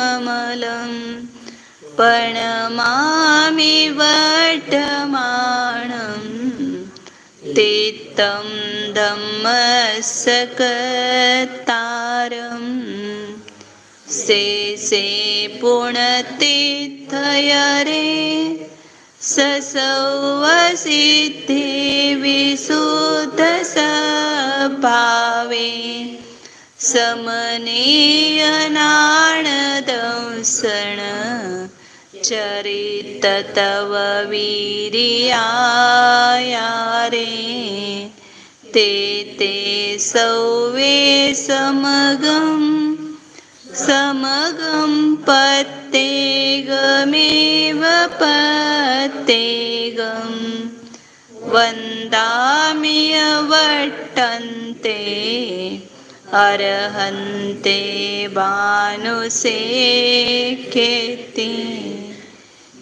ममलं प्रणमामि वर्धमानं तीर्थं धम्मसकतारं से पुण्यतीर्थयरे ससौवसिद्धि विशुद्धस्वभावे समनीयनाणदंसण चरित तव वीर्यायारे ते सौवे समगं पत्तेगमेव पत्तेगं वन्दामि अवर्तन्ते अर्हन्ते भानुसेखेति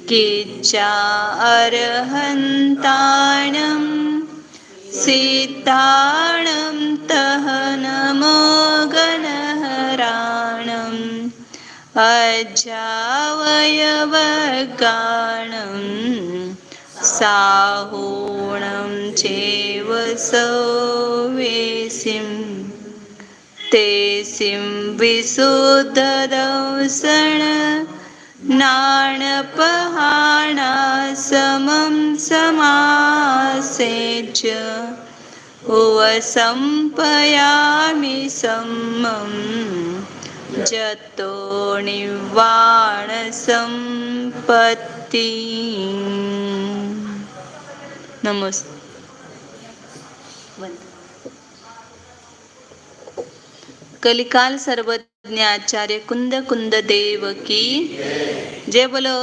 किच्चा अर्हन्ताणं सिद्धाणं तहनमोगनहराणम् अजावयवगाणं साहूणं चैव सौवेसिं तेसिं विशुद्धदंसण नाणपहाणा समं समासेच उपसंपयामि सम्मं जतो निवाण संपत्ति. नमस्ते. कलिकाल सर्वज्ञ आचार्य कुंद कुंद देव की जय. बोलो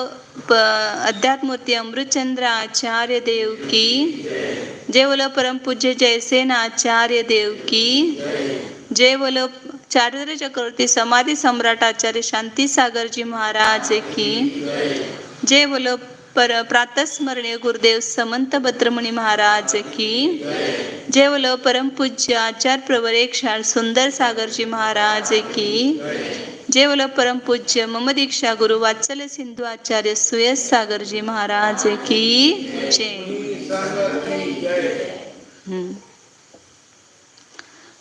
अध्यात्मूर्ति अमृतचंद्र आचार्य देव की जय. बोलो परम पूज्य जयसेन आचार्य देव की जय. बोलो चारुद्र चक्रवर्ती समाधि सम्राट आचार्य शांति सागर जी महाराज की जय. बोलो प्रातः स्मरणीय गुरुदेव समंत भद्रमणि महाराज की जय. बोलो परम पूज्य आचार्य प्रवर एक सुंदर सागर जी महाराज की जय. बोलो परम पूज्य मम दीक्षा गुरु वात्सल्य सिंधु आचार्य सुयस सागर जी महाराज की जय.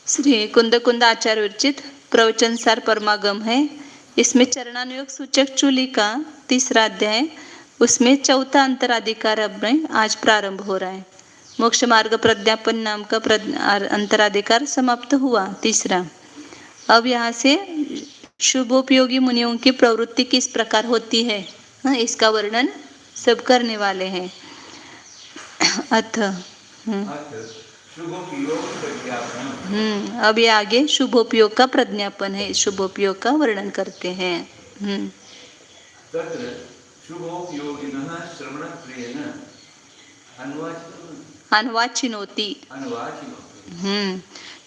श्री कुंद कुंद आचार्य विरचित प्रवचन सार परमागम है. इसमें चरणानुयोग सूचक चूली का 3रा अध्याय, उसमें 4था अंतराधिकार अब आज प्रारंभ हो रहा है. मोक्ष मार्ग प्रज्ञापन नाम का अंतराधिकार समाप्त हुआ 3रा. अब यहाँ से शुभोपयोगी मुनियों की प्रवृत्ति किस प्रकार होती है इसका वर्णन सब करने वाले हैं. अथ अब ये आगे शुभोपयोग का प्रज्ञापन है. शुभोपयोग का वर्णन करते हैं. अन्वाचिनोति.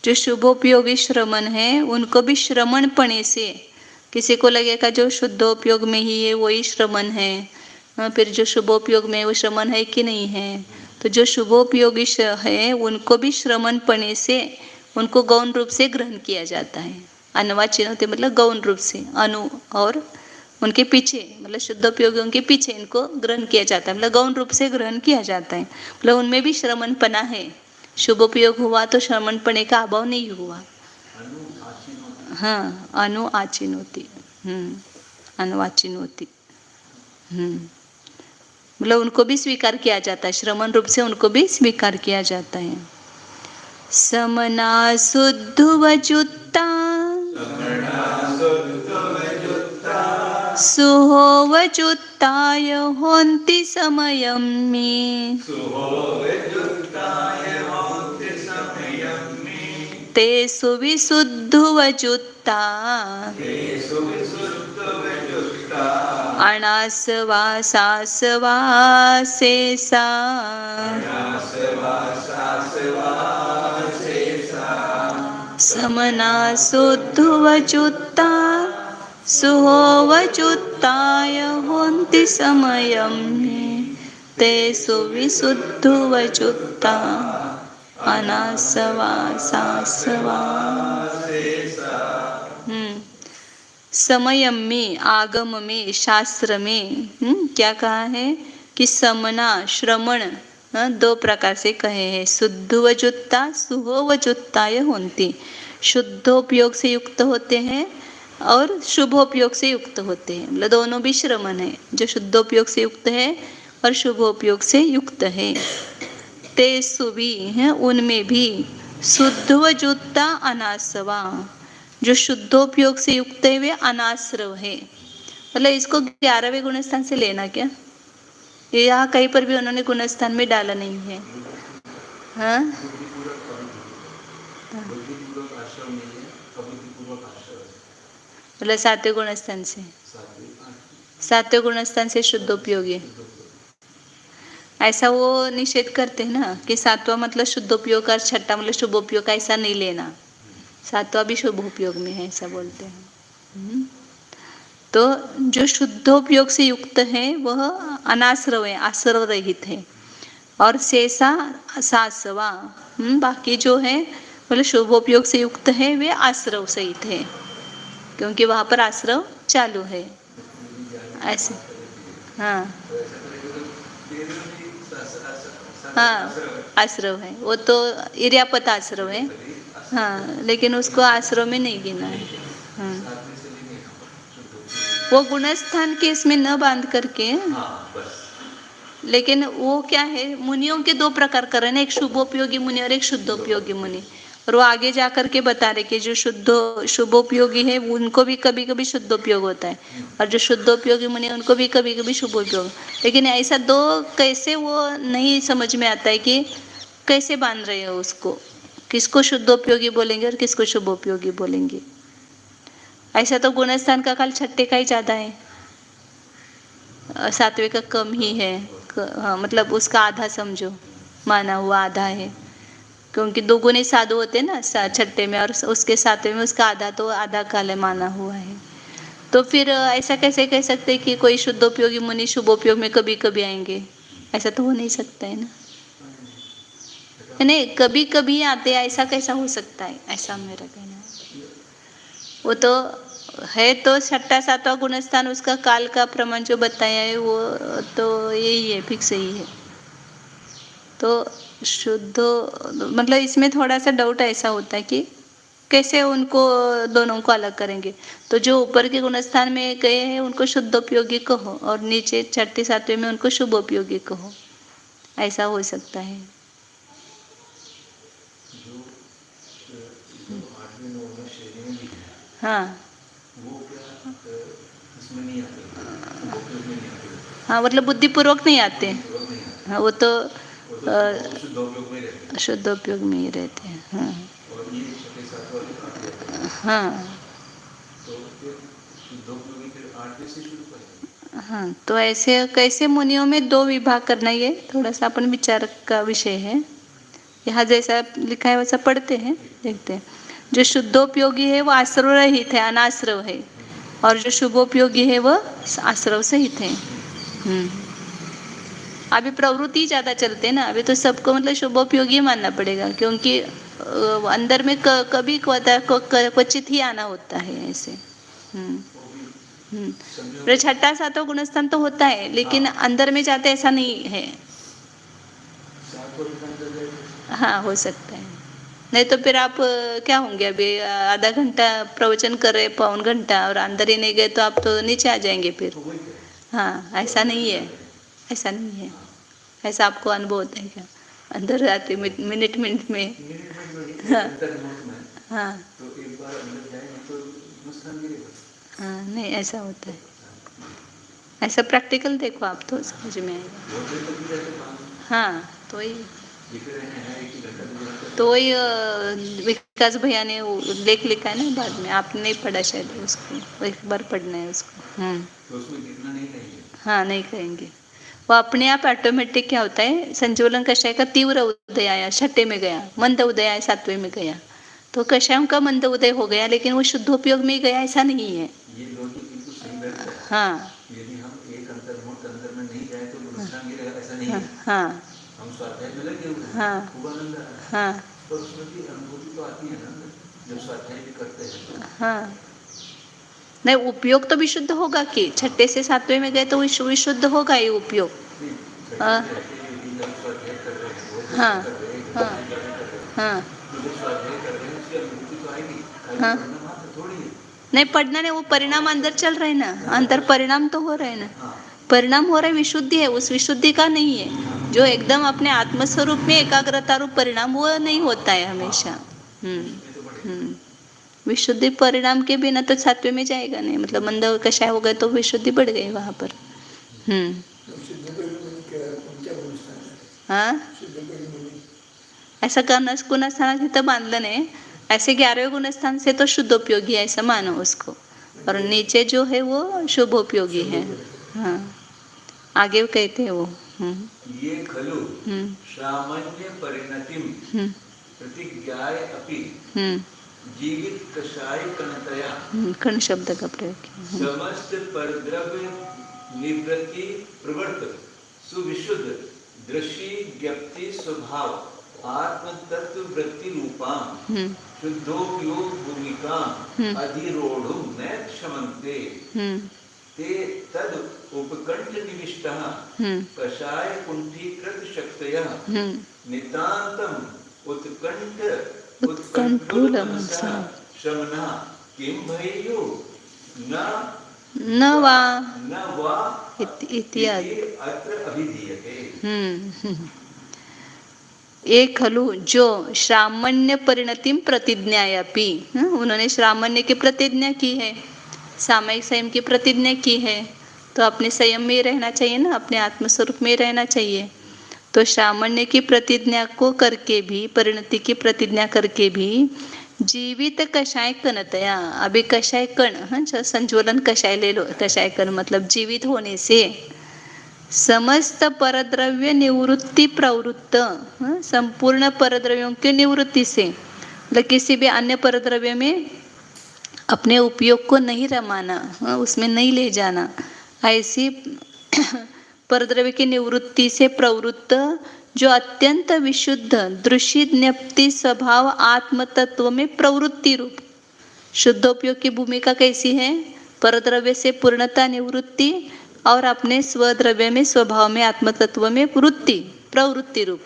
जो शुभोपयोगी श्रमण है उनको भी श्रमणपणे से, किसी को लगेगा जो शुद्धोपयोग में ही है वही श्रमण है, फिर जो शुभोपयोग में वो श्रमण है कि नहीं है. तो जो शुभोपयोगी है उनको भी श्रमणपणे से उनको गौण रूप से ग्रहण किया जाता है. अन्वाचिनोति मतलब गौण रूप से, अनु और उनके पीछे मतलब शुद्धोपयोगियों के पीछे इनको ग्रहण किया जाता है, मतलब गौण रूप से ग्रहण किया जाता है. मतलब उनमें भी श्रमणपना है. शुभोपयोग हुआ तो श्रमणपणे का अभाव नहीं हुआ. हाँ, अनु आचिनोति, अनुवाचिनोति, मतलब उनको भी स्वीकार किया जाता है, श्रमण रूप से उनको भी स्वीकार किया जाता है. समना शुद्धवजुत्ता सुहोवजुत्ताय होन्ति समयं मे तेषु विशुद्धवजुत्ता अनासवासासवासेसा समना शुद्धवजुत्ता सुहोवजुत्ताय होन्ति समयं मे तेषु विशुद्धवजुत्ता अनासवासासवासेसा. समयम में, आगम में, शास्त्र में क्या कहा है कि समना श्रमण दो प्रकार से कहे हैं। शुद्धवजुत्ता सुहोवजुत्ताय होती, शुद्धोपयोग से युक्त होते हैं और शुभोपयोग से युक्त होते हैं। मतलब दोनों भी श्रमण है, जो शुद्धोपयोग से युक्त है और शुभोपयोग से युक्त है। तेसु भी है, उनमें भी शुद्धवजुत्ता अनासवा, जो शुद्धोपयोग से युक्त है वे अनाश्रव है। मतलब इसको 11वें गुणस्थान से लेना क्या, ये यहाँ कहीं पर भी उन्होंने गुणस्थान में डाला नहीं है। हाँ मतलब 7वें गुणस्थान से, 7वें गुणस्थान से शुद्धोपयोगी, ऐसा वो निषेध करते हैं ना कि 7वां मतलब शुद्धोपयोग और 6ठा मतलब शुभोपयोग, ऐसा नहीं लेना। 7वां भी शुभोपयोग में है, ऐसा बोलते हैं। तो जो शुद्धोपयोग से युक्त है वह अनाश्रव है, आश्रव रहित है। और शेषा सासवा, बाकी जो है मतलब शुभोपयोग से युक्त है वे आश्रव सहित है, क्योंकि वहाँ पर आश्रव चालू है ऐसे। हाँ हाँ आश्रव है वो तो, इर्यापत आश्रव है। हाँ लेकिन उसको आश्रव में नहीं गिना है। हाँ वो गुणस्थान के इसमें न बांध करके, लेकिन वो क्या है, मुनियों के दो प्रकार कर रहे हैं, एक शुभोपयोगी मुनि और एक शुद्धोपयोगी मुनि। और वो आगे जा करके बता रहे कि जो शुभोपयोगी है उनको भी कभी कभी शुद्धोपयोग होता है, और जो शुद्धोपयोगी मुनि उनको भी कभी कभी शुभोपयोग। लेकिन ऐसा दो कैसे वो नहीं समझ में आता है कि कैसे बांध रहे हो उसको, किसको शुद्धोपयोगी बोलेंगे और किसको शुभोपयोगी बोलेंगे। ऐसा तो गुणस्थान का काल 6ठे का ही ज़्यादा है, 7वें का कम ही है। हाँ मतलब उसका आधा समझो, माना हुआ आधा है, क्योंकि 2 गुणे साधु होते हैं ना 6ठे में, और उसके 7वें में उसका आधा, तो आधा काल माना हुआ है। तो फिर ऐसा कैसे कह सकते हैं कि कोई शुद्धोपयोगी मुनि शुभोपयोग में कभी कभी आएंगे, ऐसा तो हो नहीं सकता है ना। नहीं कभी कभी आते, ऐसा कैसा हो सकता है, ऐसा मेरा कहना है। वो तो है तो 6ठा 7वां गुणस्थान, उसका काल का प्रमाण जो बताया है वो तो यही है, फिक्स ही है। तो शुद्ध मतलब इसमें थोड़ा सा डाउट ऐसा होता है कि कैसे उनको दोनों को अलग करेंगे। तो जो ऊपर के गुणस्थान में गए हैं उनको शुद्धोपयोगी कहो, और नीचे 6ठे 7वें में उनको शुभोपयोगी कहो, ऐसा हो सकता है। हाँ हाँ मतलब बुद्धिपूर्वक नहीं आते। हाँ वो तो शुद्धोपयोग में ही रहते हैं। हाँ हाँ हाँ तो ऐसे कैसे मुनियों में 2 विभाग करना, ये थोड़ा सा अपन विचार का विषय है। यहाँ जैसा लिखा है वैसा पढ़ते हैं, देखते हैं। जो शुद्धोपयोगी है वो आश्रव रहित है, अनाश्रव है, और जो शुभोपयोगी है वह आश्रव सहित है। अभी प्रवृत्ति ज़्यादा चलते हैं ना, अभी तो सबको मतलब शुभोपयोगी मानना पड़ेगा, क्योंकि अंदर में कभी क्वचित ही आना होता है ऐसे। 6ठा 7वां गुणस्थान तो होता है, लेकिन अंदर में जाते ऐसा नहीं है। हाँ हो सकता है, नहीं तो फिर आप क्या होंगे, अभी आधा घंटा प्रवचन कर रहे, पौन घंटा, और अंदर ही नहीं गए तो आप तो नीचे आ जाएंगे फिर। हाँ ऐसा नहीं है, ऐसा नहीं है। ऐसा आपको अनुभव होता है क्या, अंदर जाते मिनट मिनट में? हाँ हाँ हाँ नहीं ऐसा होता है, ऐसा प्रैक्टिकल देखो आप तो समझ में आएगा। हाँ तो वही विकास भैया ने लेख लिखा है ना बाद में, आपने नहीं पढ़ा शायद उसको, एक बार पढ़ना है उसको। हाँ नहीं कहेंगे, वो अपने आप ऑटोमेटिक क्या होता है, संज्वलन कषाय का तीव्र उदय आया 6ठे में गया, मंद उदय आया 7वें में गया, तो कषायों का मंद उदय हो गया, लेकिन वो शुद्धोपयोग में गया ऐसा नहीं है। हाँ हाँ हाँ हाँ हाँ नहीं, उपयोग तो विशुद्ध होगा कि छठे से सातवें में गए तो विशुद्ध होगा ये उपयोग। हाँ हाँ हाँ हाँ हाँ। नहीं पढ़ना नहीं, वो परिणाम अंदर चल रहे हैं ना, अंदर परिणाम तो हो रहे हैं ना, परिणाम हो रहा है, विशुद्धि है, उस विशुद्धि का नहीं है जो एकदम अपने आत्मस्वरूप में एकाग्रता रूप परिणाम, वो नहीं होता है हमेशा। विशुद्धि परिणाम के बिना तो सात्विक में जाएगा नहीं, मतलब मंद कषाय हो गए तो विशुद्धि बढ़ गई वहां पर। हाँ ऐसा करना गुणस्थान तिथं बांधलं नाही, ऐसे 11वें गुणस्थान से तो शुद्धोपयोगी है ऐसा मानो उसको, और नीचे जो है वो शुभोपयोगी है। हाँ आगे कहते हैं वो ये खलु सामान्य परिणतिम प्रतिज्ञाय अपि जीवित कषाय कणतया कण शब्द का प्रयोग किया। समस्त परद्रव्य निवृत्ति प्रवर्त सुविशुद्ध दृष्टि ज्ञप्ति स्वभाव आत्म तत्व वृत्ति रूपां शुद्धोपयोग भूमिका अधिरोढ़ुं न क्षमन्ते ते तद उपकंठ निविष्टः कषाय कुंठीकृत शक्तयः नितान्तम् उत्कंठूलमनसः शमनः किं भयेयु न वा इति अत्र अभिधीयते। ये खलु जो श्रामण्य परिणतिम प्रतिज्ञायापि, उन्होंने श्रामण्य की प्रतिज्ञा की है, सामयिक संयम की प्रतिज्ञा की है, तो अपने संयम में रहना चाहिए ना, अपने आत्मस्वरूप में रहना चाहिए। तो श्रामण्य की प्रतिज्ञा को करके भी, परिणति की प्रतिज्ञा करके भी जीवित कषाय कणतया, अभी कषाय कण संज्वलन कषाय ले लो, कषाय कण मतलब जीवित होने से समस्त परद्रव्य निवृत्ति प्रवृत्त, संपूर्ण परद्रव्यों की निवृत्ति से, मतलब किसी भी अन्य परद्रव्य में अपने उपयोग को नहीं रमाना, उसमें नहीं ले जाना, ऐसी परद्रव्य की निवृत्ति से प्रवृत्त जो अत्यंत विशुद्ध दृश्य ज्ञप्ति स्वभाव आत्म तत्व में प्रवृत्ति रूप शुद्धोपयोग की भूमिका कैसी है? परद्रव्य से पूर्णता निवृत्ति और अपने स्वद्रव्य में स्वभाव में आत्म तत्व में वृत्ति प्रवृत्ति रूप,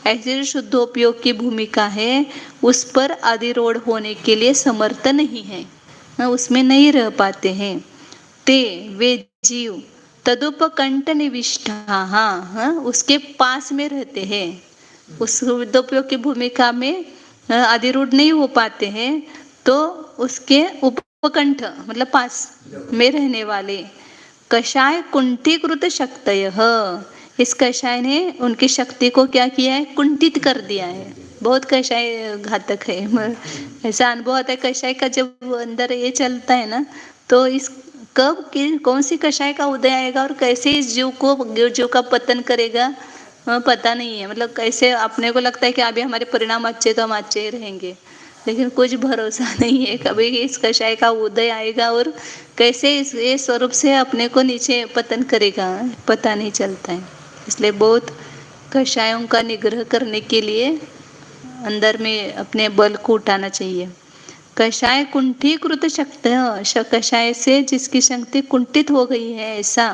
ऐसे जो शुद्धोपयोग की भूमिका है उस पर अधिरोढ़ होने के लिए समर्थ नहीं है, उसमें नहीं रह पाते हैं। ते वे जीव तदुपकंठ निविष्टा, उसके पास में रहते हैं, उस शुद्धोपयोग की भूमिका में अधिरूढ़ नहीं हो पाते हैं, तो उसके उपकंठ मतलब पास में रहने वाले कषाय कुंठीकृत शक्तयः, इस कषाय ने उनकी शक्ति को क्या किया है? कुंठित कर दिया है। बहुत कषाय घातक है, ऐसा अनुभव होता है कषाय का, जब अंदर ये चलता है ना, तो इस कब कि कौन सी कषाय का उदय आएगा और कैसे इस जीव का पतन करेगा पता नहीं है। मतलब कैसे अपने को लगता है कि अभी हमारे परिणाम अच्छे तो हम अच्छे ही रहेंगे, लेकिन कुछ भरोसा नहीं है कभी इस कषाय का उदय आएगा और कैसे ये स्वरूप से अपने को नीचे पतन करेगा, पता नहीं चलता है। इसलिए बहुत कषायों का निग्रह करने के लिए अंदर में अपने बल को उठाना चाहिए। कषाय कुंठीकृत शक्ति, कषाय से जिसकी शक्ति कुंठित हो गई है ऐसा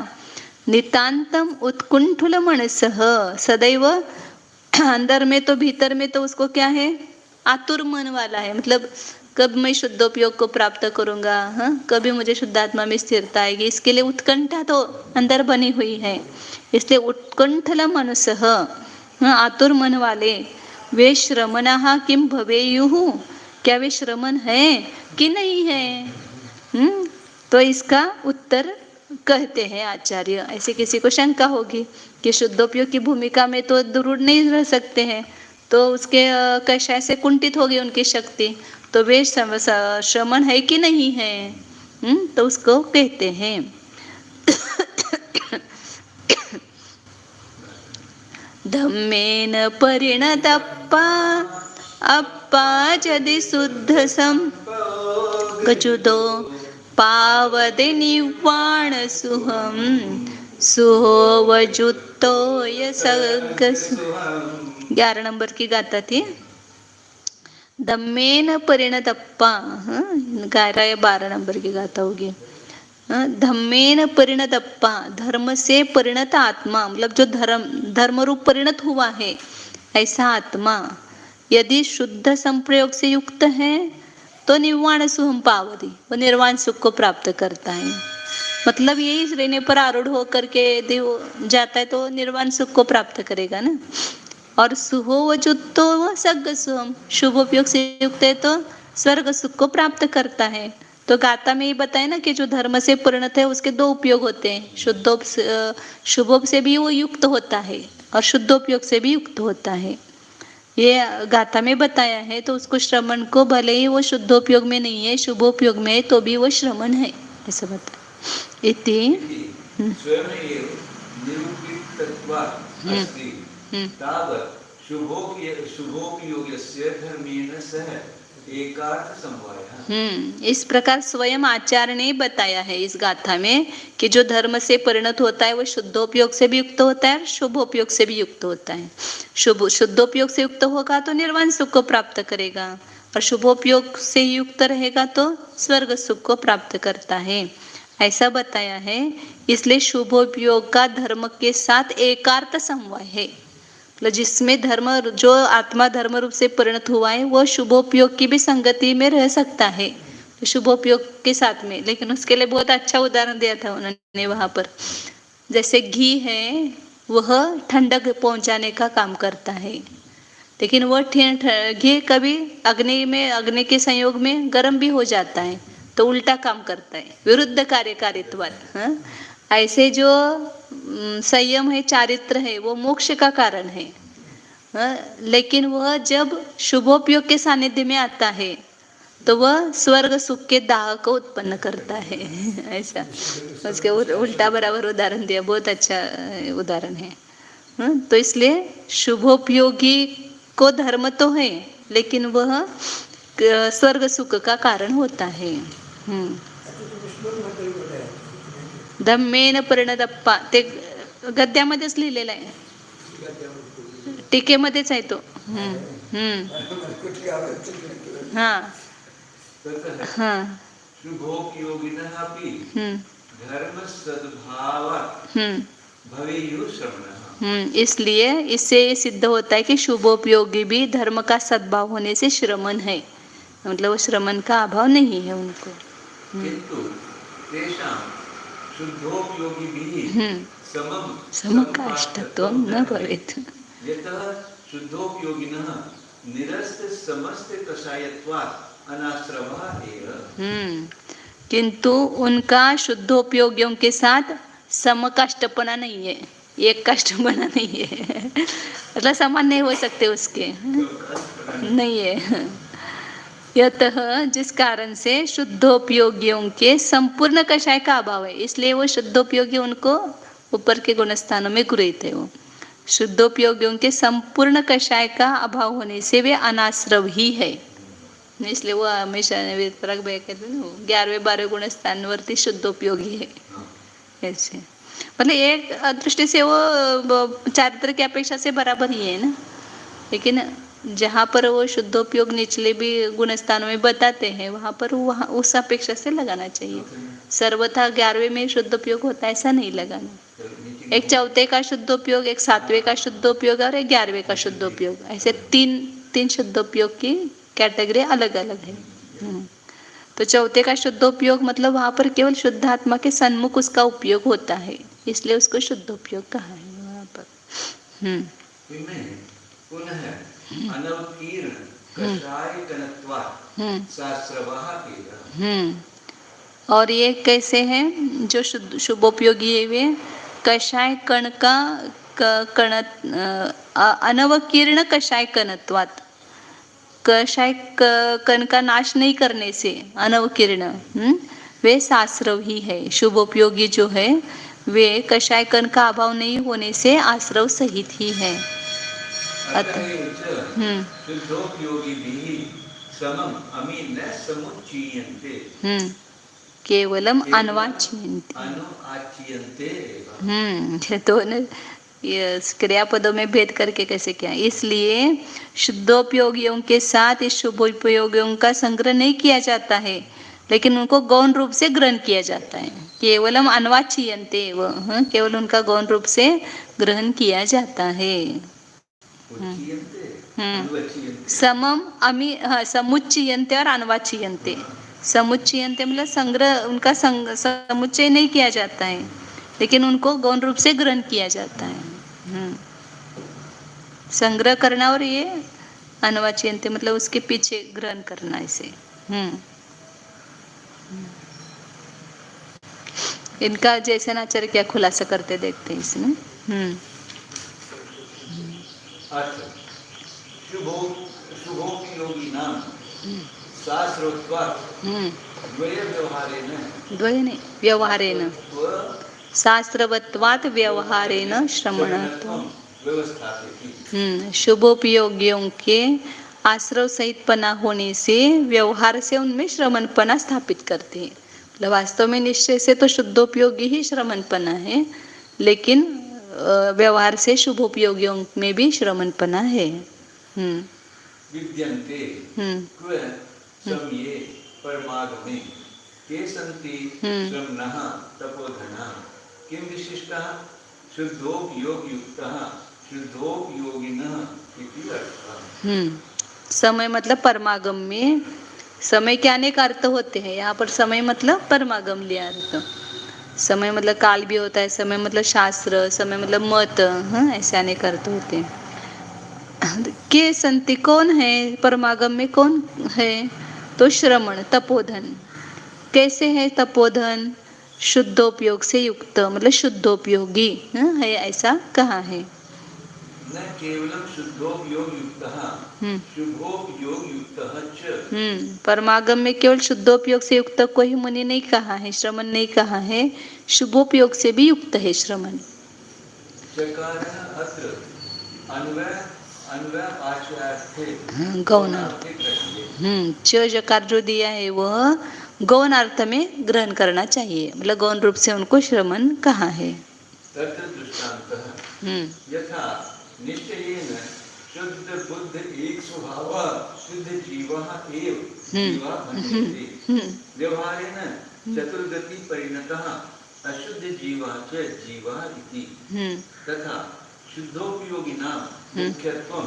नितांतम उत्कुंठुल मनसः, सदैव अंदर में तो भीतर में तो उसको क्या है? आतुर मन वाला है, मतलब कब मैं शुद्धोपयोग को प्राप्त करूंगा, कभी मुझे शुद्धात्मा में स्थिरता आएगी, इसके लिए उत्कंठा तो अंदर बनी हुई है। इसलिए उत्कंठल मनसः, आतुर मन वाले, वे श्रमणः किम भवेयुः, क्या वे श्रमण है कि नहीं है? तो इसका उत्तर कहते हैं आचार्य। ऐसे किसी को शंका होगी कि शुद्धोपयोग की भूमिका में तो दृढ़ नहीं रह सकते हैं, तो उसके कषाय से कुंठित होगी उनकी शक्ति, तो वे श्रमण है कि नहीं है? तो उसको कहते हैं धम्मेन परिणतप्पा अप्पा यदि शुद्ध सम गजुदो पावदे निवाण सुहम सुहोवजुत्तो यसगस। 11 नंबर की गाथा थी। दम्मेन परिणतप्पा, 12 या 12 नंबर की गाथा होगी। धम्मेन परिणतप्पा, धर्म से परिणत आत्मा, मतलब जो धर्म रूप परिणत हुआ है ऐसा आत्मा यदि शुद्ध संप्रयोग से युक्त है तो निर्वाण सुखम पावती, वो निर्वाण सुख को प्राप्त करता है। मतलब यही रहने पर आरूढ़ होकर के देव जाता है तो निर्वाण सुख को प्राप्त करेगा ना। और सुहो वजुत्तो वह सग्ग सुहम, शुभ उपयोग से युक्त है तो स्वर्ग सुख को प्राप्त करता है। तो गाथा में ये बताया ना कि जो धर्म से परिणत है उसके दो उपयोग होते हैं, शुभोप से भी वो युक्त होता है और शुद्धोपयोग से भी युक्त होता है, ये गाथा में बताया है। तो उसको श्रमण को भले ही वो शुद्धोपयोग में नहीं है, शुभोपयोग में है तो भी वो श्रमण है, ऐसा बताया। इति स्वयमेव निरूपितत्वात् अस्ति तावत् शुभोपयोगस्य धर्मेण सह एकार्थ समवायः। इस प्रकार स्वयं आचार्य ने बताया है इस गाथा में कि जो धर्म से परिणत होता है वो शुद्धोपयोग से भी युक्त होता है और शुभोपयोग से भी युक्त होता है। शुद्धोपयोग से युक्त होगा तो निर्वाण सुख को प्राप्त करेगा और शुभोपयोग से युक्त रहेगा तो स्वर्ग सुख को प्राप्त करता है, ऐसा बताया है। इसलिए शुभोपयोग का धर्म के साथ एकार्थ समवाय है, मतलब जिसमें धर्म, जो आत्मा धर्म रूप से परिणत हुआ है वो शुभोपयोग की भी संगति में रह सकता है, शुभोपयोग के साथ में। लेकिन उसके लिए बहुत अच्छा उदाहरण दिया था उन्होंने वहां पर, जैसे घी है वह ठंडक पहुंचाने का काम करता है, लेकिन वह घी कभी अग्नि के संयोग में गर्म भी हो जाता है तो उल्टा काम करता है, विरुद्ध कार्यकारित्वात्। ऐसे जो संयम है, चारित्र है, वो मोक्ष का कारण है, लेकिन वह जब शुभोपयोग के सानिध्य में आता है तो वह स्वर्ग सुख के दाह को उत्पन्न करता है, ऐसा उसके उल्टा बराबर उदाहरण दिया, बहुत अच्छा उदाहरण है। तो इसलिए शुभोपयोगी को धर्म तो है लेकिन वह स्वर्ग सुख का कारण होता है। धम्मेन परिणतप्पा, ते गद्यामध्येच लिहिलेलं आहे, टीकेमध्येच आहे तो। हा हा शुभोपयोगिनः अपि धर्म सद्भावात् भवेयुः श्रमणः। इसलिए इससे सिद्ध होता है कि शुभोपयोगी भी धर्म का सद्भाव होने से श्रमण है, मतलब वो श्रमण का अभाव नहीं है उनको। किंतु तेषां शुद्धोपयोगिभिः समकाष्ठत्वं न भवेत्। यतः शुद्धोपयोगिनः निरस्त समस्त कषायत्वात् अनाश्रवः एव। किंतु उनका शुद्धोपयोगियों के साथ समकाष्ठपना नहीं है, एक काष्ठपना नहीं है, मतलब समान नहीं हो सकते उसके, नहीं है। यतः जिस कारण से शुद्धोपयोगियों के संपूर्ण कषाय का अभाव है, इसलिए वो शुद्धोपयोगी उनको ऊपर के गुणस्थानों में गृहीत है। वो शुद्धोपयोगियों के संपूर्ण कषाय का अभाव होने से वे अनाश्रव ही है, इसलिए वो हमेशा पराग भैया कहते हैं 11वें 12वें गुणस्थान वरती शुद्धोपयोगी है, ऐसे। मतलब एक दृष्टि से वो चारित्र की अपेक्षा से बराबर ही है ना, लेकिन जहाँ पर वो शुद्धोपयोग निचले भी गुणस्थानों में बताते हैं वहाँ पर वहाँ उस अपेक्षा से लगाना चाहिए। सर्वथा 11वें में शुद्धोपयोग होता है ऐसा नहीं लगाना, एक 4थे का शुद्धोपयोग, एक 7वें का शुद्धोपयोग और एक 11वें का शुद्धोपयोग, ऐसे तीन शुद्धोपयोग की कैटेगरी अलग अलग है। तो 4थे का शुद्धोपयोग मतलब वहाँ पर केवल शुद्ध आत्मा के सन्मुख उसका उपयोग होता है, इसलिए उसको शुद्धोपयोग कहा है वहाँ पर। अनवकीर्ण कषायकनत्वात् शास्त्रवः एव। और ये कैसे है, जो शुभोपयोगी है वे कषाय कण का अनवकीर्ण कषाय कणत्वात्, कषाय कण का नाश नहीं करने से अनवकीर्ण वे शास्त्रव ही है। शुभोपयोगी जो है वे कषाय कण का अभाव नहीं होने से आश्रव सहित ही है। केवलम अनुवाच्यन्ते। तो क्रियापदों में भेद करके कैसे किया, इसलिए शुद्धोपयोगियों के साथ इस शुभोपयोगियों का संग्रह नहीं किया जाता है, लेकिन उनको गौण रूप से ग्रहण किया जाता है। केवलम अन्वाचीयन्ते एव, केवल उनका गौण रूप से ग्रहण किया जाता है। उच्चीयन्ते, हम्म। अनुवच्चीयन्ते। समम अमी, हाँ, समुच्चयन्ते और अन्वाचीयन्ते। समुच्चयन्ते मतलब संग्रह, उनका समुच्चय नहीं किया जाता है, लेकिन उनको गौण रूप से ग्रहण किया जाता है। संग्रह करना और ये अन्वाचीयन्ते मतलब उसके पीछे ग्रहण करना इसे। इनका जैसे आचार्य क्या खुलासा करते देखते हैं इसमें। अच्छा, शुभोपयोगिनां शास्त्रोक्त्वात् द्वयने व्यवहारेण शास्त्रवत्वात् व्यवहारेण श्रमणत्वं शुभोपयोगियों के आश्रव सहित पना होने से व्यवहार से उनमें श्रमणपना स्थापित करते हैं। मतलब वास्तव में निश्चय से तो शुद्धोपयोगी ही श्रमणपना है, लेकिन व्यवहार से शुभोपयोगियों में भी श्रमणपना है। विद्यन्ते क्व समये परमागमे के सन्ति श्रमणः तपोधनः किं विशिष्टः शुद्धोपयोगयुक्तः शुद्धोपयोगिनः इति अर्थः। समय मतलब परमागम में, समय के अनेक अर्थ होते हैं। यहाँ पर समय मतलब परमागम लिया अर्थ। समय मतलब काल भी होता है, समय मतलब शास्त्र, समय मतलब मत, ऐसे अनेक अर्थ होते हैं। के संति कौन है, परमागम में कौन है, तो श्रमण तपोधन। कैसे है तपोधन, शुद्धोपयोग से युक्त मतलब शुद्धोपयोगी है, ऐसा कहा है। न केवलम शुद्धोपयोगयुक्तः शुभोपयोगयुक्तः च। परमागम में केवल शुद्धोपयोग से युक्त कोई मुनि नहीं कहा है, श्रमण नहीं कहा है, शुभोपयोग से भी युक्त है श्रमण। चकार अत्र अन्वय आचार्थे गौणार्थ। च जकार जो दिया है वह गौण अर्थ में ग्रहण करना चाहिए, मतलब गौण रूप से उनको श्रमण कहा है। तत्र दृष्टान्तः यथा निश्चयेन शुद्ध बुद्ध एक स्वभावः शुद्ध जीवः एव जीवा भजते व्यवहारेण चतुर्गति परिणतः अशुद्ध जीवः च जीवः इति तथा शुद्धोपयोगिनां मुख्यत्वं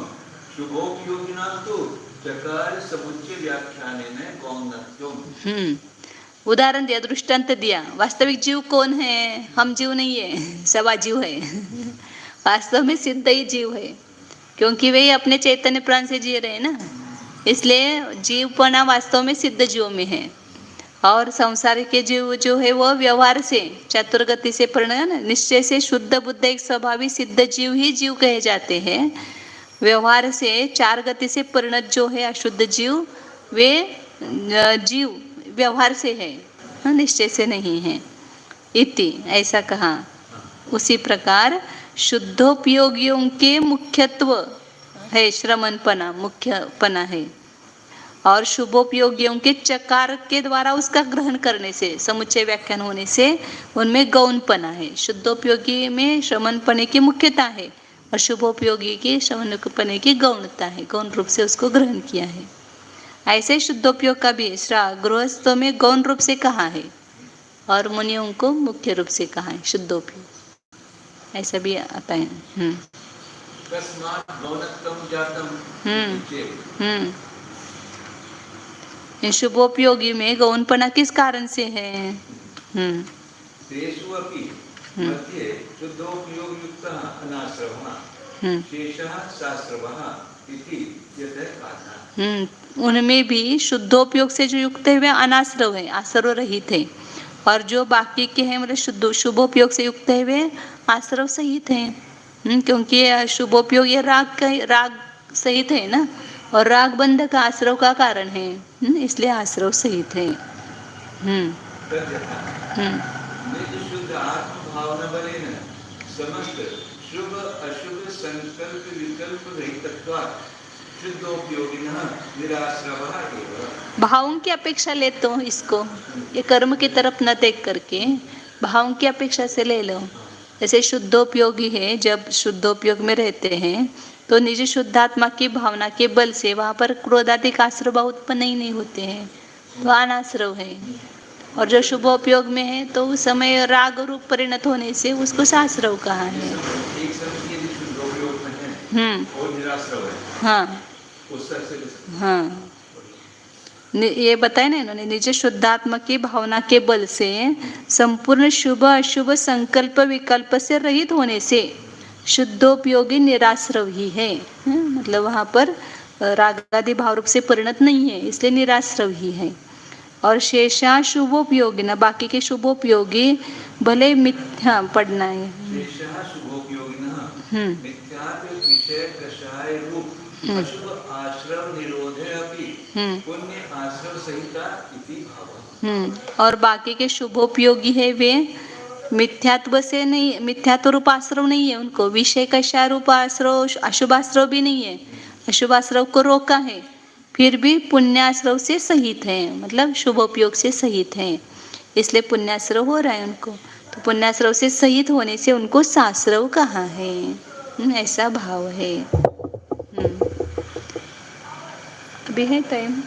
शुभोपयोगिनां तु चकार समुच्चय व्याख्यानेन गौणत्वम्। उदाहरण दिया, दृष्टांत दिया। वास्तविक जीव कौन है, हम जीव नहीं है, सवा जीव है। वास्तव में सिद्ध ही जीव है, क्योंकि वे अपने चैतन्य प्राण से जी रहे हैं ना, इसलिए जीवपना वास्तव में सिद्ध जीवों में है। और संसार के जीव जो है वो व्यवहार से चतुर्गति से परिणत, निश्चय से शुद्ध बुद्ध एक स्वभावी सिद्ध जीव ही जीव कहे जाते हैं। व्यवहार से चार गति से परिणत जो है अशुद्ध जीव, वे जीव व्यवहार से है, निश्चय से नहीं है। इति ऐसा कहा। उसी प्रकार शुद्धोपयोगियों के मुख्यत्व है श्रमणपना, मुख्यपना है, और शुभोपयोगियों के चकार के द्वारा उसका ग्रहण करने से, समुच्चय व्याख्यान होने से उनमें गौणपना है। शुद्धोपयोगी में श्रमणपने की मुख्यता है और शुभोपयोगी की श्रमणपने की गौणता है, गौण रूप से उसको ग्रहण किया है। ऐसे शुद्धोपयोग का भी गृहस्थों में गौण रूप से कहा है और मुनियों को मुख्य रूप से कहा है शुद्धोपयोग, ऐसा भी आता है। शुभोपयोगी में गौणपना किस कारण से है। तेषु अपि मध्ये शुद्धोपयोगयुक्तः अनाश्रवः शेषः शास्त्रवः इति यतः कारणः। उनमें भी शुद्धोपयोग से जो युक्त है वे अनाश्रव है, आश्रव रहित है, और जो बाकी के हैं मतलब शुभोपयोग से युक्त है वे आश्रव सहित हैं। क्योंकि शुभोपयोग ये राग सहित है ना, और राग बंध का आश्रव का कारण है, इसलिए आश्रव सहित है। शुद्ध आत्म भावना बलेन समस्त शुभ अशुभ संकल्प विकल्प रहितत्वात् शुद्धोपयोगिनः निराश्रवः एव। भावों की अपेक्षा ले तो इसको, ये कर्म की तरफ न देख करके भावों की अपेक्षा से ले लो। जैसे शुद्धोपयोगी है, जब शुद्धोपयोग में रहते हैं तो निज शुद्धात्मा की भावना के बल से वहाँ पर क्रोधादि आश्रव उत्पन्न ही नहीं होते हैं, तो अनाश्रव है। और जो शुभोपयोग में है तो उस समय राग रूप परिणत होने से उसको साश्रव कहा है। एक समय के लिए शुद्धोपयोग में है और निराश्रव है। हाँ उस तरह से हाँ, ये बताया ना इन्होंने, निज शुद्धात्मा की भावना के बल से संपूर्ण शुभ अशुभ संकल्प विकल्प से रहित होने से शुद्धोपयोगी निराश्रव ही है। मतलब वहाँ पर रागादि भाव रूप से परिणत नहीं है, इसलिए निराश्रव ही है। और शेषा शुभोपयोगी ना, बाकी के शुभोपयोगी भले मिथ्या पढ़ना है। शेषः शुभोपयोगिनः मिथ्यात्व विषय कषाय रूप अशुभ आश्रव निरोधे अपि पुण्य आश्रव सहिता इति भावः। और बाकी के शुभोपयोगी है वे मिथ्यात्व से नहीं, मिथ्यात्व रूप आश्रव नहीं है उनको, विषय कषाय रूप आश्रव अशुभाश्रव भी नहीं है, अशुभाश्रव को रोका है, फिर भी पुण्याश्रव से सहित है, मतलब शुभोपयोग से सहित है, इसलिए पुण्याश्रव हो रहा है उनको। तो पुण्याश्रव से सहित होने से उनको साश्रव कहा है। ऐसा भाव है। अभी है टाइम,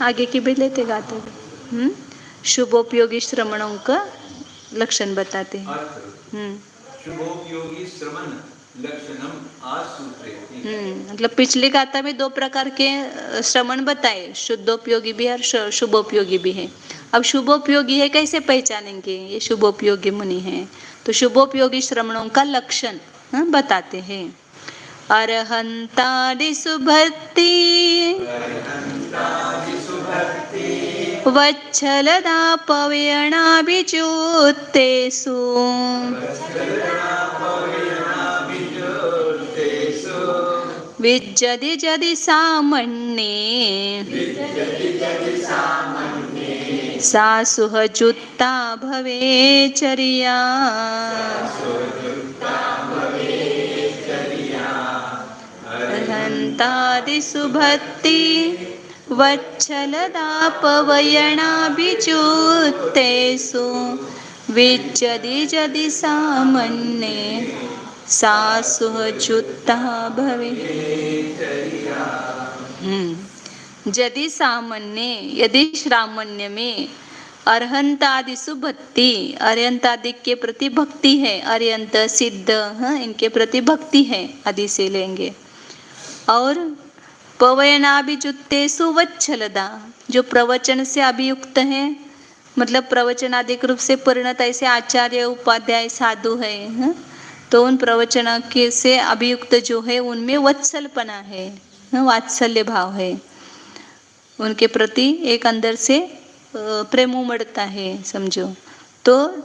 आगे की भी लेते गाते। शुभोपयोगी श्रमणों का लक्षण बताते हैं। शुभोपयोगी श्रमण लक्षणम आसूत्रेति। मतलब पिछले गाथा में दो प्रकार के श्रमण बताए, शुद्धोपयोगी भी है और शुभोपयोगी भी है। अब शुभोपयोगी है कैसे पहचानेंगे, ये शुभोपयोगी मुनि है। तो शुभोपयोगी श्रमणों का लक्षण बताते हैं। अरहंतादि सुभक्ति वच्छलदा पवेणाभिजोत्तेषु विज्जति जदि सामन्ये सा सुहजुत्ता भवेचर्या। अरहन्तादिषु भक्ति वच्छलदापवयणाभिचूत्तेषु विज्जति जदि सामन्ये सा सुहजुत्ता भवे। यदि सामान्य, यदि श्रामण्य में अरहंतादिषु भक्ति, अरहंतादि के प्रति भक्ति है, अरहंत सिद्ध इनके प्रति भक्ति है, आदि से लेंगे। और पवयनाभिजुत्तेषु वच्छलदा, जो प्रवचन से अभियुक्त है, मतलब प्रवचनादिक रूप से परिणत ऐसे आचार्य उपाध्याय साधु है, तो उन प्रवचन के से अभियुक्त जो है उनमें वत्सलपना है, वात्सल्य भाव है, उनके प्रति एक अंदर से प्रेम उमड़ता है, समझो। तो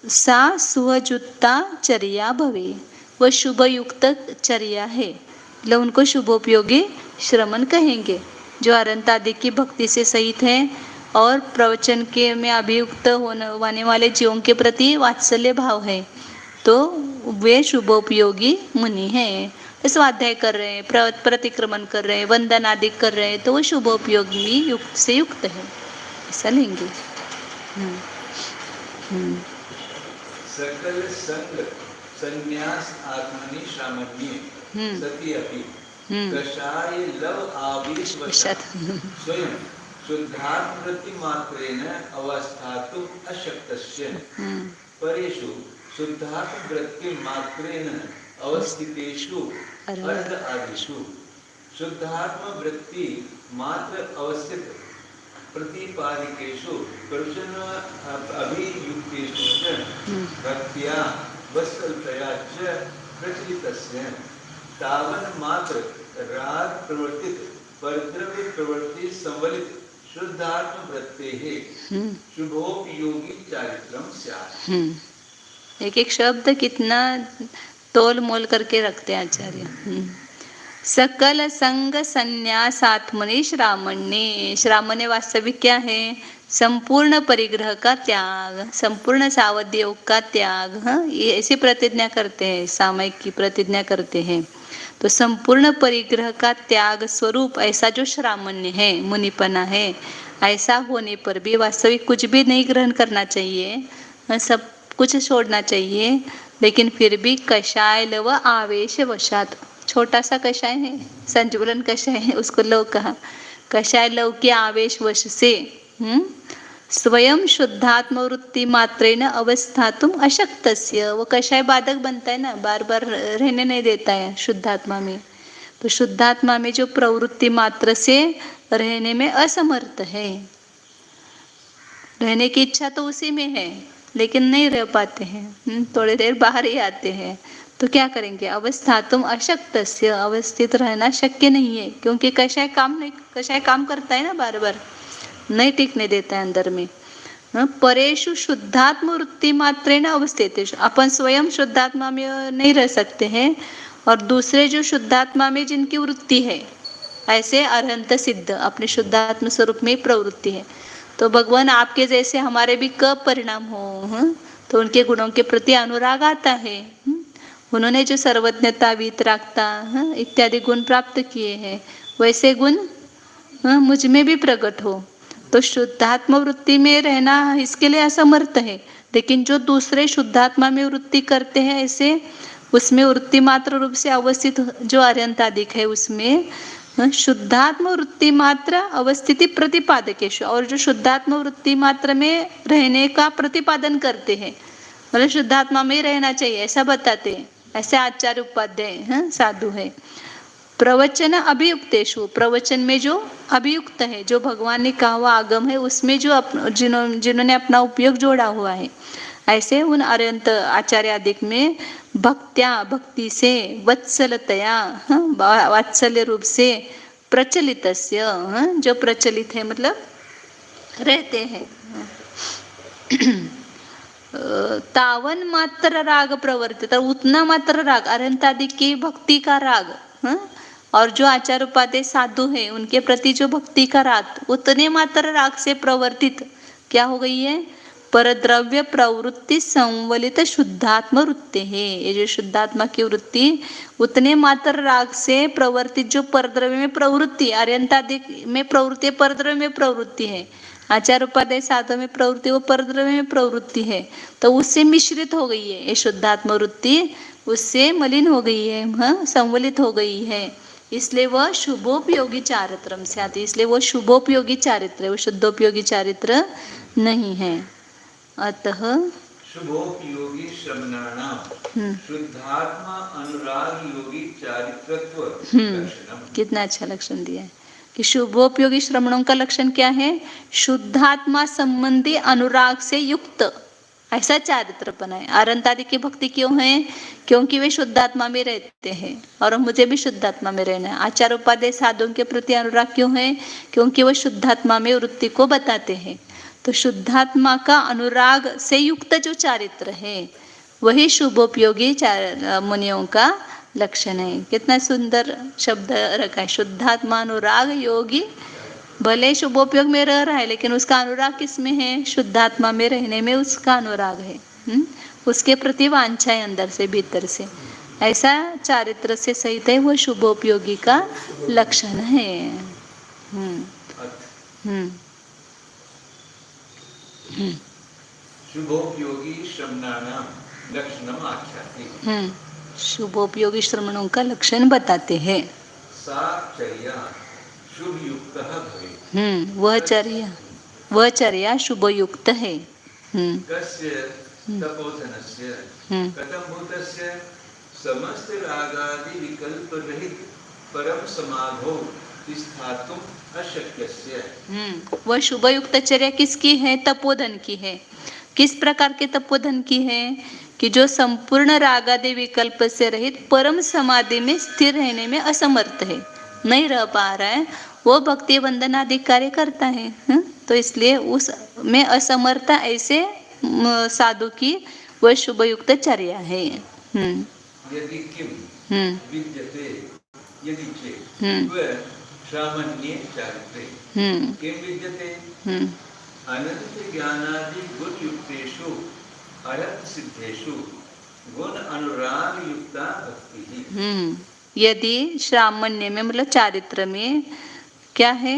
सा सुहजुत्ता चर्या भवे, वह शुभयुक्त चर्या है, मतलब उनको शुभोपयोगी श्रमण कहेंगे। जो अरहंतादि की भक्ति से सहित है और प्रवचन के में अभियुक्त होने वाले जीवों के प्रति वात्सल्य भाव है, तो वे शुभोपयोगी मुनि हैं। स्वाध्याय कर रहे हैं, प्रतिक्रमण कर रहे हैं, वंदन आदि कर रहे हैं, तो वो शुभोपयोगी युक्त से युक्त है, ऐसा लेंगे। सकल संग संन्यास आत्मनि श्रामण्ये सति अपि कषाय लव आवेश वशात् स्वयं शुद्धात्मवृत्ति मात्रेण अवस्थातुम् अशक्तस्य परेषु शुद्धात्मवृत्ति मात्रेण अवस्थितेषु अर्ध आदिषु शुद्धात्मवृत्ति मात्र अवस्थित प्रतिपादिकेषु प्रवचन अभियुक्तेषु च भक्त्या वत्सलतया च प्रचलितस्य तावन् मात्र राग प्रवर्तित परद्रव्य प्रवृत्ति संवलित शुद्धात्मवृत्तेः शुभोपयोगी चारित्रम स्यात्। एक एक शब्द कितना तोल मोल करके रखते हैं आचार्य। सकल संग संन्यास आत्मनि श्रामण्ये, श्रामण्य वास्तविक क्या है, संपूर्ण परिग्रह का त्याग, संपूर्ण सावध्य योग का त्याग, ये ऐसी प्रतिज्ञा करते हैं, सामयिक की प्रतिज्ञा करते हैं। तो संपूर्ण परिग्रह का त्याग स्वरूप ऐसा जो श्रामण्य है, मुनिपना है, ऐसा होने पर भी वास्तविक कुछ भी नहीं ग्रहण करना चाहिए, सब कुछ छोड़ना चाहिए, लेकिन फिर भी कषाय लव आवेश वशात, छोटा सा कषाय है, संजुलन कषाय है, उसको लोग कहा, कशाय लौकी आवेश वश से स्वयं शुद्धात्मवृत्ति मात्रेन अवस्थातुम अशक्तस्य, वो कषाय बाधक बनता है ना, बार बार रहने नहीं देता है शुद्धात्मा में। तो शुद्धात्मा में जो प्रवृत्ति मात्र से रहने में असमर्थ है, रहने की इच्छा तो उसी में है लेकिन नहीं रह पाते हैं, थोड़ी देर बाहर ही आते हैं। तो क्या करेंगे, अवस्थातुम अशक्तस्य, अवस्थित रहना शक्य नहीं है, क्योंकि कषाय काम करता है ना, बार बार नहीं टिकने देता है अंदर में। परेशु शुद्धात्म वृत्ति मात्रेण अवस्थितेषु, अपन स्वयं शुद्धात्मा में नहीं रह सकते हैं और दूसरे जो शुद्धात्मा में जिनकी वृत्ति है, ऐसे अरहंत सिद्ध अपने शुद्धात्म स्वरूप में प्रवृत्ति है। तो भगवान आपके जैसे हमारे भी कब परिणाम हो, तो उनके गुणों के प्रति अनुराग आता है। उन्होंने जो सर्वज्ञता, वीतरागता इत्यादि गुण प्राप्त किए हैं, वैसे गुण मुझ में भी प्रकट हो। तो शुद्धात्मा वृत्ति में रहना इसके लिए असमर्थ है, लेकिन जो दूसरे शुद्धात्मा में वृत्ति करते हैं, ऐसे उसमें वृत्ति मात्र रूप से अवस्थित जो आर्यंतादिक है, उसमें शुद्धात्म वृत्ति मात्र अवस्थिति प्रतिपादकेश, और जो शुद्धात्म वृत्ति मात्र में रहने का प्रतिपादन करते हैं, मतलब शुद्धात्मा में रहना चाहिए ऐसा बताते हैं, ऐसे आचार्य उपाध्याय साधु है। प्रवचन अभियुक्तेषु, प्रवचन में जो अभियुक्त है, जो भगवान ने कहा हुआ आगम है, उसमें जो जिन्होंने अपना उपयोग जोड़ा हुआ है, ऐसे उन अरहंत आचार्य आदिक में भक्त्या, भक्ति से, वत्सलतया, वात्सल्य रूप से, प्रचलितस्य, जो प्रचलित है मतलब रहते हैं, तावन मात्र राग प्रवर्तित, उतना मात्र राग, अरहंत आदि की भक्ति का राग, और जो आचार्य उपाध्याय साधु है उनके प्रति जो भक्ति का राग, उतने मात्र राग से प्रवर्तित क्या हो गई है, परद्रव्य प्रवृत्ति संवलित शुद्धात्म वृत्ति है। ये जो शुद्धात्मा की वृत्ति उतने मात्र राग से प्रवर्तित जो परद्रव्य में प्रवृत्ति, आर्यंतादिक में प्रवृत्ति, परद्रव्य में प्रवृत्ति है, आचार्य उपाध्याय साधु में प्रवृत्ति, वो परद्रव्य में प्रवृत्ति है, तो उससे मिश्रित हो गई है ये शुद्धात्म वृत्ति, उससे मलिन हो गई है, संवलित हो गई है, इसलिए वह शुभोपयोगी चारित्रम से आती, इसलिए वो शुभोपयोगी चारित्र है, वो शुद्धोपयोगी चारित्र नहीं है। अतः शुभोपयोगी श्रमणानाम शुद्धात्मा अनुराग योगी चारित्रत्व लक्षणम। कितना अच्छा लक्षण दिया है कि शुभोपयोगी श्रमणों का लक्षण क्या है, शुद्धात्मा संबंधी अनुराग से युक्त ऐसा चारित्रपन है। अरहंतादि की भक्ति क्यों है, क्योंकि वे शुद्धात्मा में रहते हैं और मुझे भी शुद्धात्मा में रहना है। आचार्य उपाध्याय साधुओं के प्रति अनुराग क्यों है, क्योंकि वह शुद्धात्मा में वृत्ति को बताते हैं। तो शुद्धात्मा का अनुराग से युक्त जो चारित्र है वही शुभोपयोगी मुनियों का लक्षण है। कितना सुंदर शब्द रखा है, शुद्धात्मा अनुराग योगी, भले शुभोपयोग में रह रहा है लेकिन उसका अनुराग किस में है, शुद्धात्मा में रहने में उसका अनुराग है, उसके प्रति वांछा है अंदर से भीतर से, ऐसा चारित्र से सहित है, वो शुभोपयोगी का लक्षण है। शुभोपयोगी श्रमणानाम लक्षणम आख्याति, शुभोपयोगी श्रमणों का लक्षण बताते हैं। साचर्या शुभ युक्त भवे, वह चर्या शुभ युक्त है। कस्य तपोधनस्य कथम भूतस्य समस्त रागादि विकल्प रहित परम समाधो स्थातुम अशक्यस्य। वह शुभ युक्त चर्या किसकी है, तपोधन की है। किस प्रकार के तपोधन की है कि जो संपूर्ण रागादि विकल्प से रहित परम समाधि में स्थिर रहने में असमर्थ है, नहीं रह पा रहा है, वो भक्ति बंधन आदि कार्य करता है। तो इसलिए उस में असमर्थता ऐसे साधु की वह शुभ युक्त चर्या है। यदि किम विद्यते यदि चेत् वह सामान्ये चारित्रे किम विद्यते अनंत ज्ञानादि गुण युक्तेषु अरहत सिद्धेषु गुण अनुराग युक्ता भक्ति। यदि श्रामण्य में मतलब चारित्र में क्या है,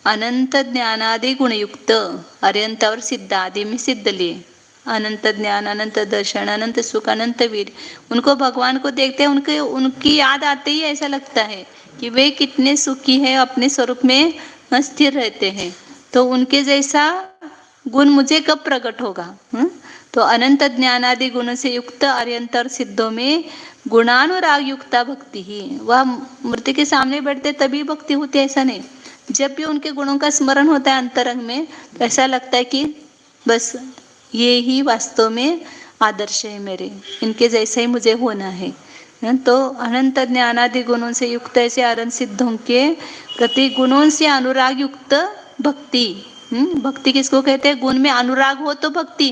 अनंत ज्ञानादि गुण युक्त, अरहंत और सिद्ध आदि में सिद्ध लिए, अनंत ज्ञान, अनंत दर्शन, अनंत सुख, अनंत वीर, उनको भगवान को देखते हैं, उनकी याद आते ही ऐसा लगता है कि वे कितने सुखी है, अपने स्वरूप में स्थिर रहते हैं, तो उनके जैसा गुण मुझे कब प्रकट होगा? तो अनंत ज्ञानादि गुणों से युक्त अरियंतर सिद्धों में गुणानुराग युक्ता भक्ति ही, वह मूर्ति के सामने बैठते तभी भक्ति होती है ऐसा नहीं। जब भी उनके गुणों का स्मरण होता है अंतरंग में, तो ऐसा लगता है कि बस ये ही वास्तव में आदर्श है मेरे, इनके जैसा ही मुझे होना है। तो अनंत ज्ञानादि गुणों से युक्त ऐसे अरहंत सिद्धों के प्रति गुणों से अनुराग युक्त भक्ति। भक्ति किसको कहते हैं? गुण में अनुराग हो तो भक्ति।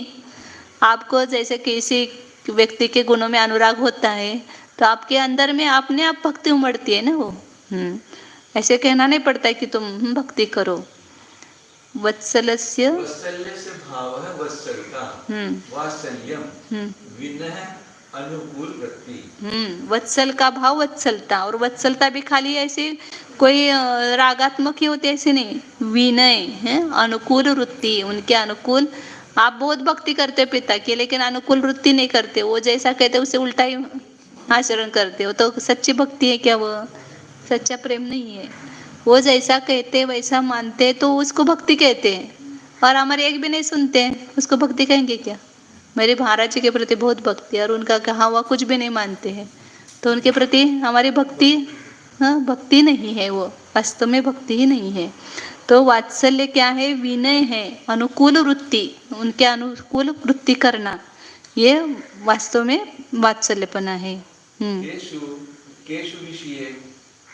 आपको जैसे किसी व्यक्ति के गुणों में अनुराग होता है तो आपके अंदर में अपने आप भक्ति उमड़ती है ना वो। ऐसे कहना नहीं पड़ता है कि तुम भक्ति करो। वत्सलस्य वत्सल्यस्य भावः वत्सलता, वात्सल्यम विनय अनुकूल वृत्ति। वत्सल का भाव वत्सलता, और वत्सलता भी खाली ऐसे कोई रागात्मक ही होती है ऐसे नहीं, विनय है, अनुकूल वृत्ति, उनके अनुकूल। आप बहुत भक्ति करते पिता की, लेकिन अनुकूल वृत्ति नहीं करते, वो जैसा कहते उससे उल्टा ही आचरण करते हो, तो सच्ची भक्ति है क्या? वो सच्चा प्रेम नहीं है। वो जैसा कहते वैसा मानते तो उसको भक्ति कहते हैं, और हमारे एक भी नहीं सुनते हैं, उसको भक्ति कहेंगे क्या? मेरे महाराज जी के प्रति बहुत भक्ति है और उनका कहा हुआ कुछ भी नहीं मानते हैं, तो उनके प्रति हमारी भक्ति भक्ति नहीं है, वो वास्तव में भक्ति ही नहीं है। तो वात्सल्य क्या है? विनय है, अनुकूल वृत्ति, उनके अनुकूल वृत्ति करना, ये वास्तव में वात्सल्यपना है। केषु केषु विषये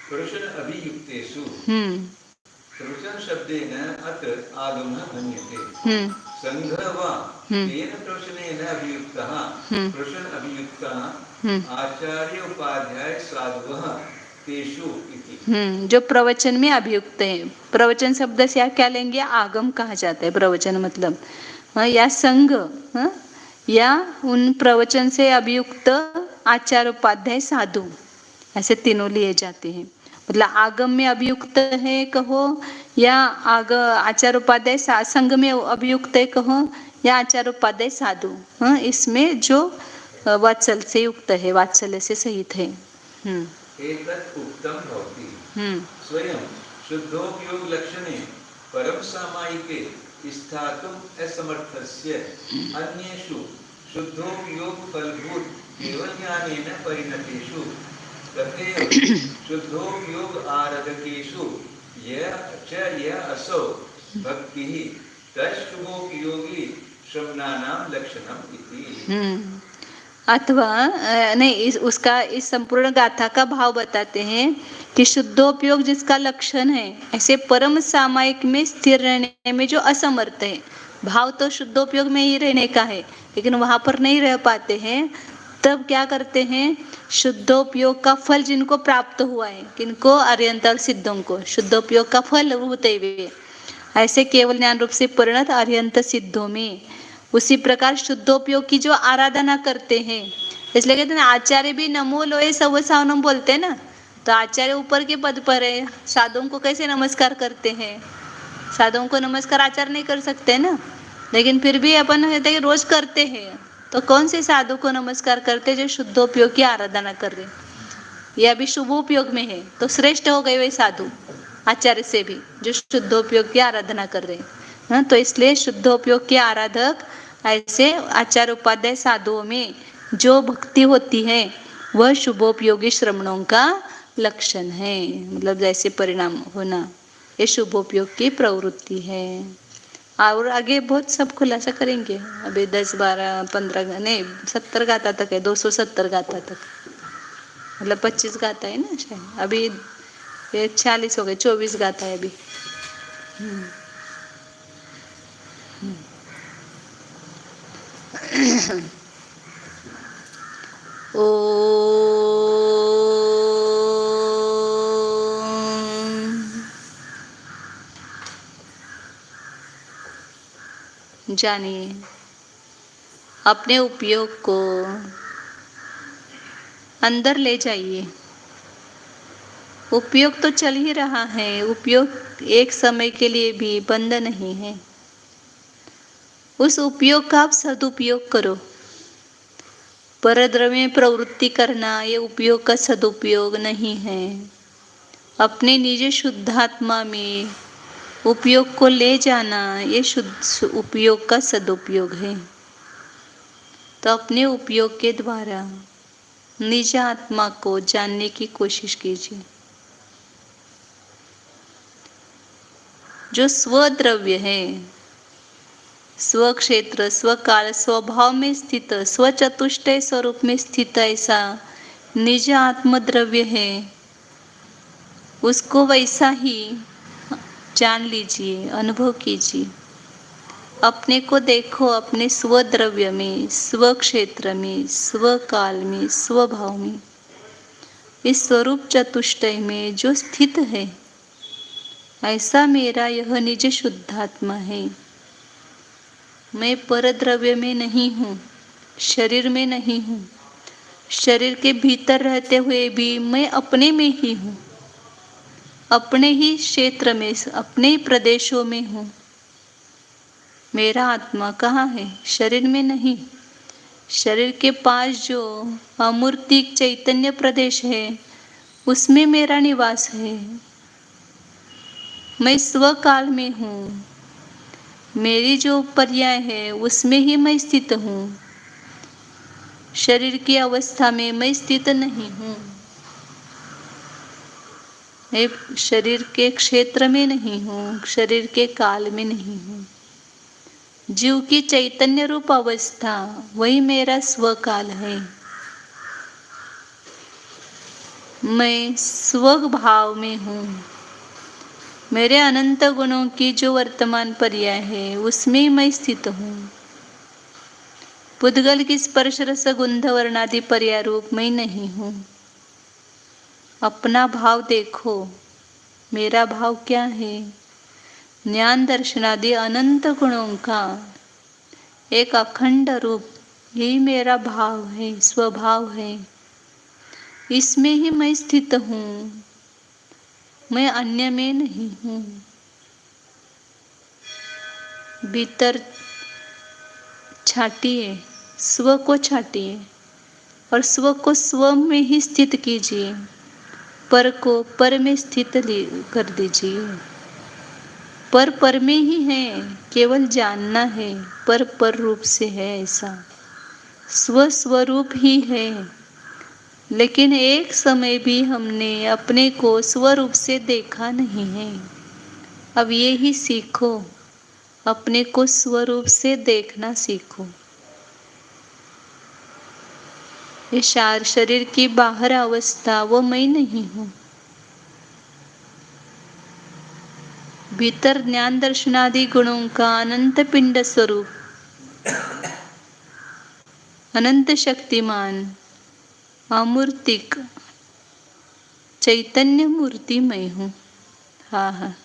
प्रवचन अभियुक्तेषु, प्रवचन शब्देन अत्र आगमः मन्यते। संघः वा तेन प्रवचनेन अभियुक्तः प्रवचन अभियुक्तः आचार्य उपाध्याय साधवः तेषु इति। जो प्रवचन में अभियुक्त है, प्रवचन शब्द से क्या लेंगे? आगम कहा जाता है प्रवचन मतलब, या संघ, या उन प्रवचन से अभियुक्त आचार्य उपाध्याय साधु, ऐसे तीनों लिए जाते हैं। मतलब आगम में अभियुक्त है कहो, या आचार्य उपाध्याय संघ में अभियुक्त है कहो, या आचार्य उपाध्याय साधु, इसमें जो वात्सल से युक्त है, वात्सल्य से सहित है। एतत् उक्तं भवति स्वयं शुद्धोपयोग लक्षणे परम सामायिके स्थातुम् असमर्थस्य अन्येषु शुद्धोपयोग फलभूत केवल ज्ञानेन परिणतेषु तथैव शुद्धोपयोग आराधकेषु यः असौ भक्तिः तच्छुभोपयोगी श्रवणानां लक्षणम् इति। अथवा नहीं, उसका इस संपूर्ण गाथा का भाव बताते हैं कि शुद्धोपयोग जिसका लक्षण है, ऐसे परम सामायिक में स्थिर रहने में जो असमर्थ है। भाव तो शुद्धोपयोग में ही रहने का है, लेकिन वहां पर नहीं रह पाते हैं, तब क्या करते हैं? शुद्धोपयोग का फल जिनको प्राप्त हुआ है, किनको? अरियंतर सिद्धों को शुद्धोपयोग का फल होते हुए ऐसे केवल ज्ञान रूप से परिणत अरियंत सिद्धों में उसी प्रकार शुद्धोपयोग की जो आराधना करते हैं, इसलिए कहते हैं आचार्य भी नमो लोए सव सावनम बोलते हैं ना, तो आचार्य ऊपर के पद पर है, साधुओं को कैसे नमस्कार करते हैं? साधुओं को नमस्कार आचार्य नहीं कर सकते ना, लेकिन फिर भी अपन कहते हैं रोज करते हैं। तो कौन से साधु को नमस्कार करते? जो शुद्धोपयोग की आराधना कर रहे, यह अभी शुभोपयोग में है, तो श्रेष्ठ हो गए वे साधु आचार्य से भी, जो शुद्धोपयोग की आराधना कर रहे हैं। तो इसलिए शुद्धोपयोग के आराधक ऐसे आचार्य उपाध्याय साधुओं में जो भक्ति होती है वह शुभोपयोगी श्रवणों का लक्षण है, मतलब जैसे परिणाम होना, ये शुभोपयोग की प्रवृत्ति है। और आगे बहुत सब खुलासा करेंगे, अभी 10 12 15 नहीं 70 गाथा तक है, 270 गाथा तक, मतलब 25 गाथा है ना शायद, अभी 46 हो गए, 24 गाथा है अभी। जानिए अपने उपयोग को अंदर ले जाइए। उपयोग तो चल ही रहा है, उपयोग एक समय के लिए भी बंद नहीं है। उस उपयोग का आप सदुपयोग करो। परद्रव्य में प्रवृत्ति करना ये उपयोग का सदुपयोग नहीं है। अपने निज शुद्धात्मा में उपयोग को ले जाना ये शुद्ध उपयोग का सदुपयोग है। तो अपने उपयोग के द्वारा निज आत्मा को जानने की कोशिश कीजिए। जो स्वद्रव्य है, स्वक्षेत्र, स्वकाल, स्वभाव में स्थित, स्वचतुष्टय स्वरूप में स्थित ऐसा निज आत्मद्रव्य है, उसको वैसा ही जान लीजिए, अनुभव कीजिए। अपने को देखो अपने स्वद्रव्य में, स्वक्षेत्र में, स्वकाल में, स्वभाव में, इस स्वरूप चतुष्टय में जो स्थित है, ऐसा मेरा यह निज शुद्धात्मा है। मैं परद्रव्य में नहीं हूँ, शरीर में नहीं हूँ। शरीर के भीतर रहते हुए भी मैं अपने में ही हूँ, अपने ही क्षेत्र में, अपने ही प्रदेशों में हूँ। मेरा आत्मा कहाँ है? शरीर में नहीं। शरीर के पास जो अमूर्तिक चैतन्य प्रदेश है, उसमें मेरा निवास है। मैं स्वकाल में हूँ। मेरी जो पर्याय है उसमें ही मैं स्थित हूँ। शरीर की अवस्था में मैं स्थित नहीं हूँ। मैं शरीर के क्षेत्र में नहीं हूँ, शरीर के काल में नहीं हूँ। जीव की चैतन्य रूप अवस्था वही मेरा स्वकाल है। मैं स्वभाव में हूँ। मेरे अनंत गुणों की जो वर्तमान पर्याय है उसमें मैं स्थित हूँ। पुद्गल की स्पर्श रस गुंध वर्णादि पर्याय रूप मैं नहीं हूँ। अपना भाव देखो, मेरा भाव क्या है? ज्ञान दर्शनादि अनंत गुणों का एक अखंड रूप, यही मेरा भाव है, स्वभाव है। इसमें ही मैं स्थित हूँ, मैं अन्य में नहीं हूँ। भीतर छाटिए, स्व को छाटिए और स्व को स्व में ही स्थित कीजिए। पर को पर में स्थित कर दीजिए। पर में ही है, केवल जानना है। पर रूप से है ऐसा। स्वरूप ही है, लेकिन एक समय भी हमने अपने को स्वरूप से देखा नहीं है। अब ये ही सीखो, अपने को स्वरूप से देखना सीखो। ये शरीर की बाहर अवस्था वो मैं नहीं हूँ। भीतर ज्ञान दर्शनादि गुणों का अनंत पिंड स्वरूप, अनंत शक्तिमान, अमूर्तिक चैतन्य मूर्ति मैं हूँ। हाँ हाँ,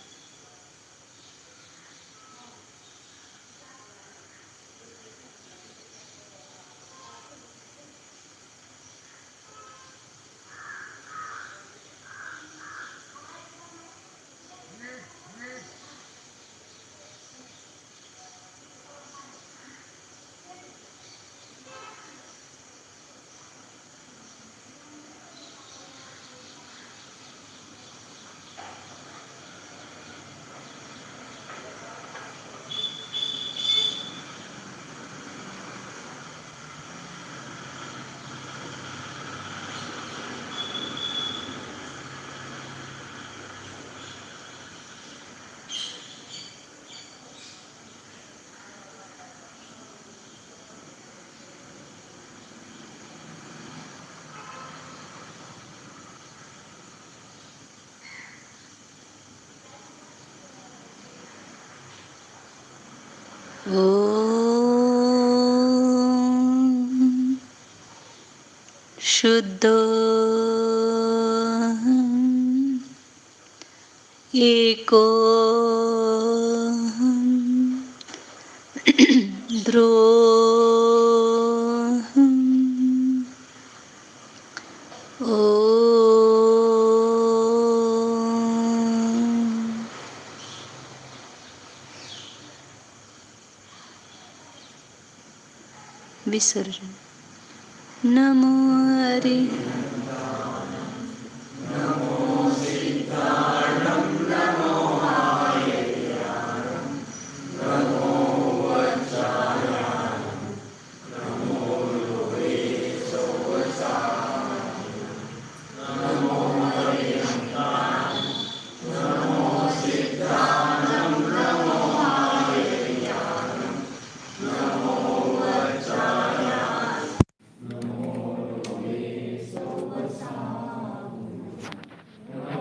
ओम शुद्ध एको द्रोहम ओम विसर्जन। नमो हरि